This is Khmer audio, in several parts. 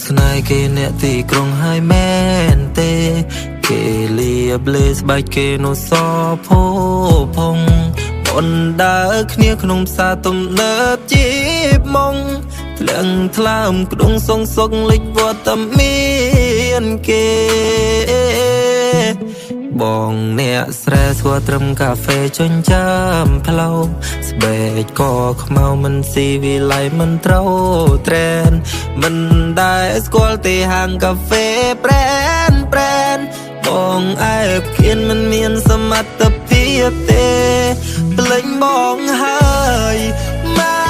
ស្នេហ៍គេអ្នកទីក្រុងហើយមែនទេគេលៀបលេស្បែកគេនោះសភោផុងអូនដើរគ្នាក្នុងផ្សារទំនើបជីបម៉ងធ្លឹងថ្លើមក្ដុងសងសុកលេចវត្តមានគេបងអ្នកស្រែស្គាល់ត្រឹមកាហ្វេចិញ្ចាមផ្លូវស្បែកក៏ខ្មៅមិនស៊ីវិល័យមិនត្រូវត្រែនមិនដែលស្គាល់ទេហាងកាហ្វេប្រែនបងអែបគៀនមិនមានសមត្ថភាពទេភ្លេចបងហើយមែ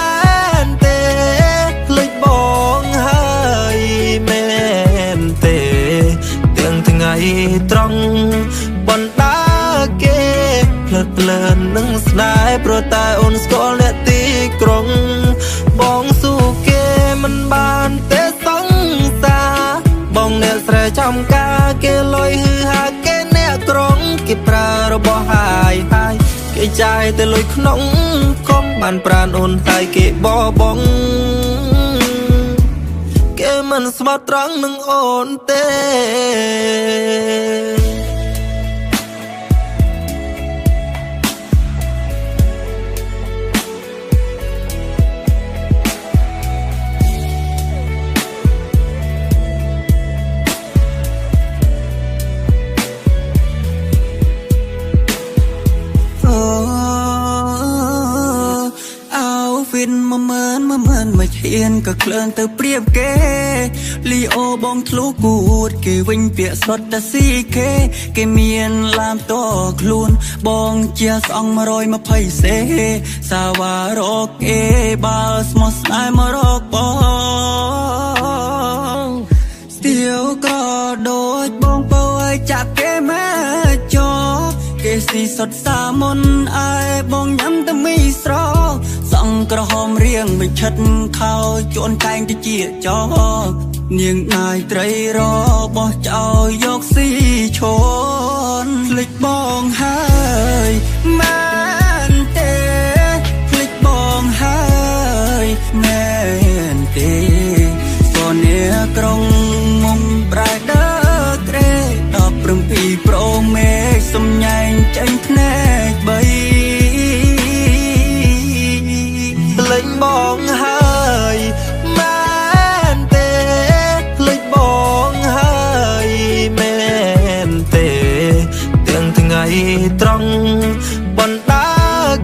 នទេភ្លេចបងហើយមែនទេទាំងថ្ងៃត្រង់បណ្ដាគេភ្លើតភ្លើននឹងស្នេហ៍ព្រោះតែអូនស្គាល់អ្នកទីក្រុងបងស៊ូគេមិនបានទេសង្សារបងអ្នកស្រែចំការគេលុយហឺហាគេអ្នកក្រុងគេប្រើរបស់ហាយគេចាយទៅលុយក្នុងកុំបានប្រានអូនហើយគេបបងគេមិនស្មោះត្រង់នឹងអូនទេវិន10000មួយឈៀនក៏ក្លឿនទៅព្រៀបគេលីអូបងធ្លុះគួតគេវិញពាក្យសុទ្ធតែស៊ីគេមានឡាមតខ្លួនបងជាស្អង120សេសាវ៉ារកគេបើស្មោះស្នេហ៍មករកបងស្ទៀវក៏ដូចបងបើឲ្យចាក់គេមកចោគេស៊ីសុទ្ធសាមុនអើបងញ៉ាំតែមីស្រសង្ក្រហមរៀងមិនឈិតខោជួនតែងទៅជាចោនាងនាយត្រីរបោះចោលយកស៊ីឈនភ្លេចបងហើយមែនទេភ្លេចបងហើយមែនទេសូននេះក្រុងមុំប្រែដើត្រេ17ប្រូមេសំញែងចេញភ្នែក3ភ្លេចបងហើយមែនទេភ្លេចបងហើយមែនទេទាំងថ្ងៃត្រង់បណ្ដា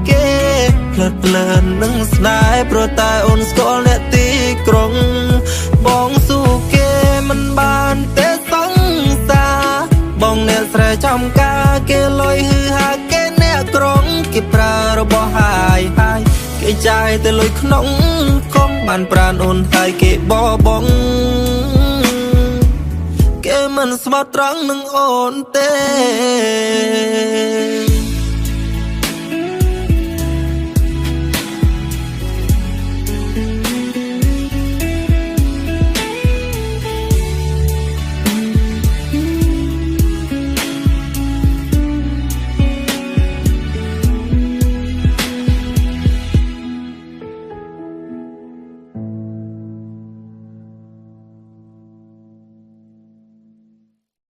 គេភ្លើតភ្លើននឹងស្នេហ៍ព្រោះតែអូនស្គាល់អ្នកទីក្រុងបងស៊ូគេមិនបានទេសង្សារបងអ្នកស្រែចំការគេលុយហឺហាគេអ្នកក្រុងគេប្រើរបស់ហាយគេចាយទៅលុយក្នុងកុំបានប្រានអូនហើយគេបបងគេមិនស្មោះត្រង់នឹងអូនទេ